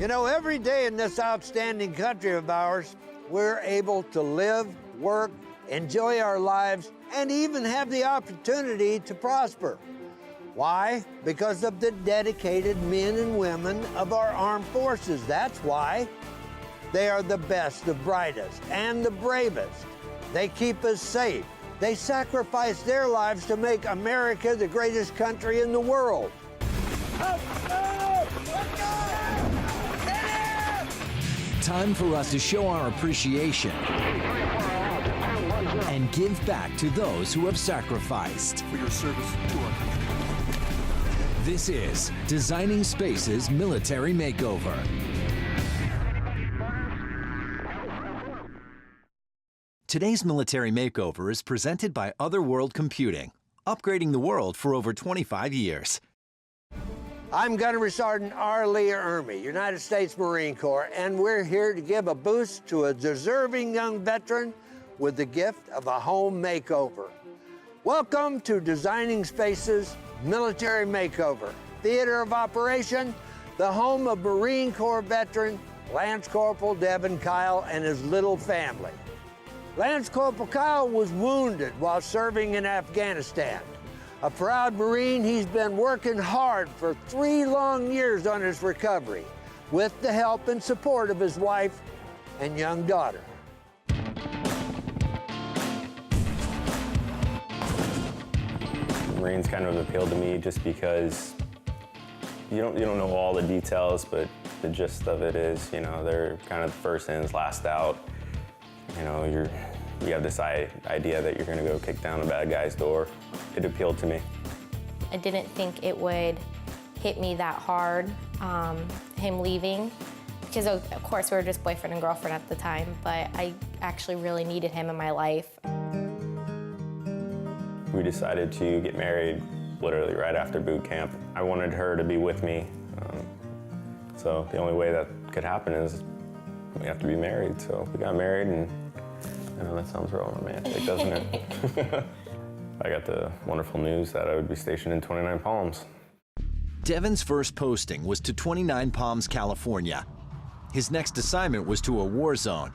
You know, every day in this outstanding country of ours, we're able to live, work, enjoy our lives, and even have the opportunity to prosper. Why? Because of the dedicated men and women of our armed forces. That's why. They are the best, the brightest, and the bravest. They keep us safe. They sacrifice their lives to make America the greatest country in the world. Time for us to show our appreciation and give back to those who have sacrificed. For your service to our country. This is Designing Space's Military Makeover. Today's Military Makeover is presented by Otherworld Computing, upgrading the world for over 25 years. I'm Gunnery Sergeant R. Lee Ermey, United States Marine Corps, and we're here to give a boost to a deserving young veteran with the gift of a home makeover. Welcome to Designing Space's Military Makeover, Theater of Operation, the home of Marine Corps veteran Lance Corporal Devin Kyle and his little family. Lance Corporal Kyle was wounded while serving in Afghanistan. A proud Marine, he's been working hard for 3 long years on his recovery, with the help and support of his wife and young daughter. Marines kind of appealed to me just because you don't know all the details, but the gist of it is, you know, they're kind of first in, last out. You know, you have this idea that you're going to go kick down a bad guy's door. It appealed to me. I didn't think it would hit me that hard, him leaving, because of course we were just boyfriend and girlfriend at the time, but I actually really needed him in my life. We decided to get married literally right after boot camp. I wanted her to be with me, so the only way that could happen is we have to be married. So we got married, and I know that sounds real romantic, doesn't it? I got the wonderful news that I would be stationed in 29 Palms. Devin's first posting was to 29 Palms, California. His next assignment was to a war zone,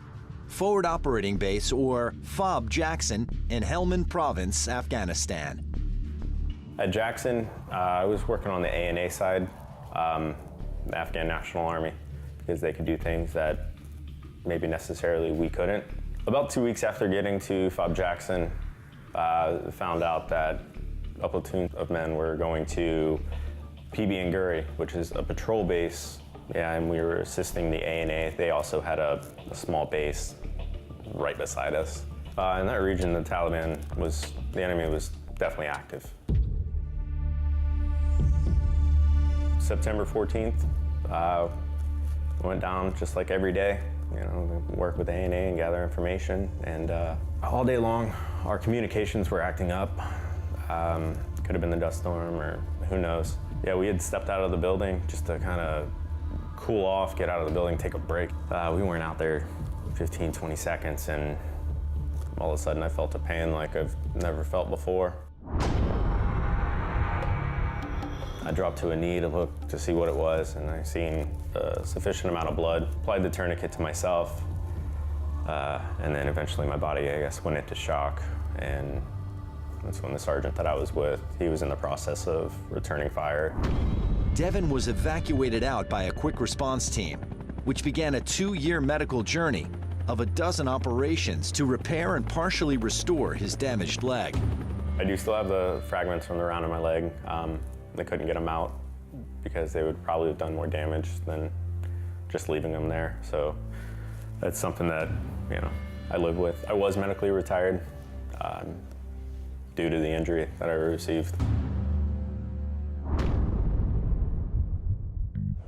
Forward Operating Base, or FOB Jackson, in Helmand Province, Afghanistan. At Jackson, I was working on the A&A side, the Afghan National Army, because they could do things that maybe necessarily we couldn't. About 2 weeks after getting to FOB Jackson, found out that a platoon of men were going to PB and Guri, which is a patrol base. Yeah, and we were assisting the A&A. They also had a small base right beside us. In that region, the enemy was definitely active. September 14th, went down just like every day. You know, work with A&A and gather information, and all day long, our communications were acting up. Could have been the dust storm, or who knows. Yeah, we had stepped out of the building just to kind of cool off, get out of the building, take a break. We weren't out there 15, 20 seconds, and all of a sudden I felt a pain like I've never felt before. I dropped to a knee to look to see what it was, and I seen a sufficient amount of blood. Applied the tourniquet to myself, and then eventually my body, I guess, went into shock, and that's when the sergeant that I was with, he was in the process of returning fire. Devin was evacuated out by a quick response team, which began a 2-year medical journey of a dozen operations to repair and partially restore his damaged leg. I do still have the fragments from the round in my leg. They couldn't get them out because they would probably have done more damage than just leaving them there. So that's something that, you know, I live with. I was medically retired due to the injury that I received.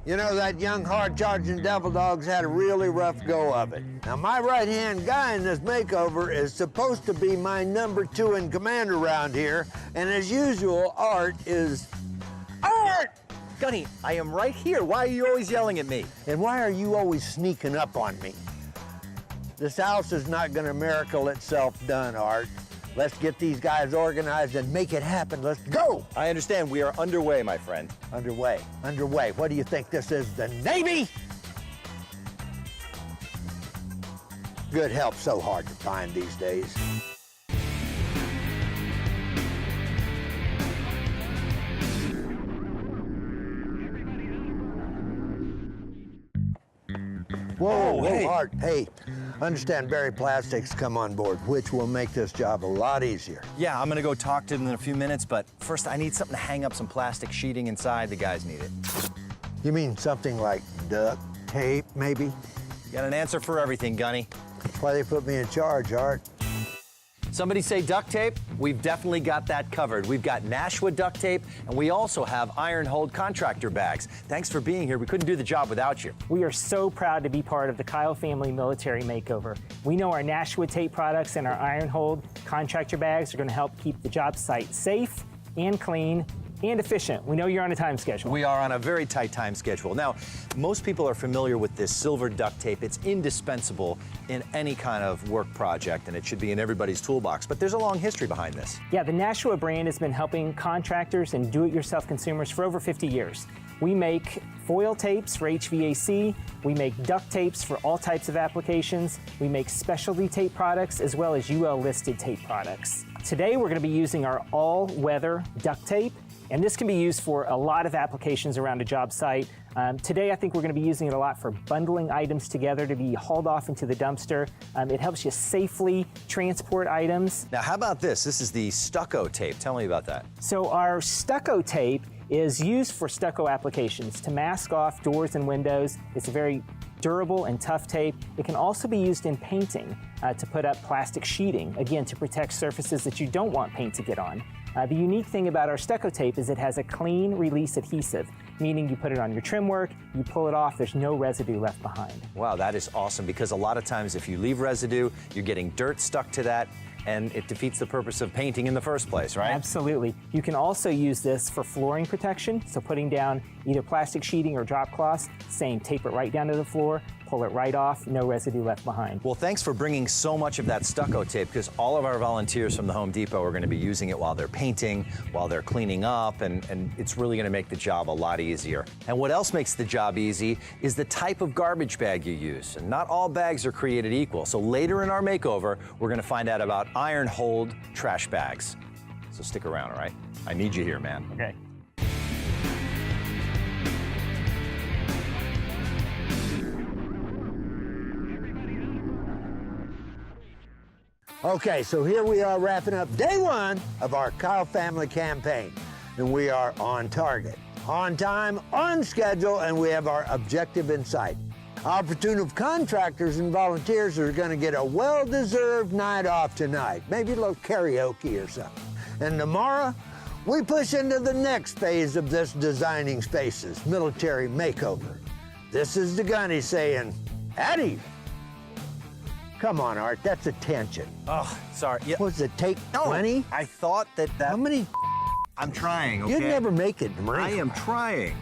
You know, that young hard-charging devil dog's had a really rough go of it. Now, my right-hand guy in this makeover is supposed to be my number 2 in command around here, and as usual, Art is... Art! Gunny, I am right here. Why are you always yelling at me? And why are you always sneaking up on me? This house is not gonna miracle itself done, Art. Let's get these guys organized and make it happen. Let's go! I understand. We are underway, my friend. Underway. What do you think this is, the Navy? Good help's so hard to find these days. Whoa, hey. Art. Hey, understand Berry Plastics come on board, which will make this job a lot easier. Yeah, I'm gonna go talk to them in a few minutes, but first I need something to hang up some plastic sheeting inside. The guys need it. You mean something like duct tape, maybe? You got an answer for everything, Gunny. That's why they put me in charge, Art. Somebody say duct tape? We've definitely got that covered. We've got Nashua duct tape, and we also have iron hold contractor bags. Thanks for being here. We couldn't do the job without you. We are so proud to be part of the Kyle family military makeover. We know our Nashua tape products and our iron hold contractor bags are going to help keep the job site safe and clean and efficient. We know you're on a time schedule. We are on a very tight time schedule. Now, most people are familiar with this silver duct tape. It's indispensable in any kind of work project, and it should be in everybody's toolbox. But there's a long history behind this. Yeah, the Nashua brand has been helping contractors and do-it-yourself consumers for over 50 years. We make foil tapes for HVAC, we make duct tapes for all types of applications, we make specialty tape products as well as UL-listed tape products. Today we're going to be using our all-weather duct tape, and this can be used for a lot of applications around a job site. Today I think we're going to be using it a lot for bundling items together to be hauled off into the dumpster. It helps you safely transport items. Now, how about this? This is the stucco tape. Tell me about that. So our stucco tape is used for stucco applications to mask off doors and windows. It's a very durable and tough tape. It can also be used in painting to put up plastic sheeting, again, to protect surfaces that you don't want paint to get on. The unique thing about our stucco tape is it has a clean release adhesive, meaning you put it on your trim work, you pull it off, there's no residue left behind. Wow, that is awesome, because a lot of times if you leave residue, you're getting dirt stuck to that, and it defeats the purpose of painting in the first place, right? Absolutely. You can also use this for flooring protection, so putting down either plastic sheeting or drop cloths, same, tape it right down to the floor, pull it right off, no residue left behind. Well, thanks for bringing so much of that stucco tape, because all of our volunteers from the Home Depot are going to be using it while they're painting, while they're cleaning up, and it's really going to make the job a lot easier. And what else makes the job easy is the type of garbage bag you use. And not all bags are created equal. So later in our makeover, we're going to find out about iron hold trash bags. So stick around, all right? I need you here, man. Okay. Okay, so here we are wrapping up day one of our Kyle Family campaign. And we are on target, on time, on schedule, and we have our objective in sight. Our platoon of contractors and volunteers are going to get a well-deserved night off tonight, maybe a little karaoke or something. And tomorrow, we push into the next phase of this Designing Spaces military makeover. This is the Gunny saying, Addy. Come on, Art, that's attention. Oh, sorry. Yeah. Was it take 20? I thought that. How many? I'm trying, okay? You'd never make it, Marine. I am trying.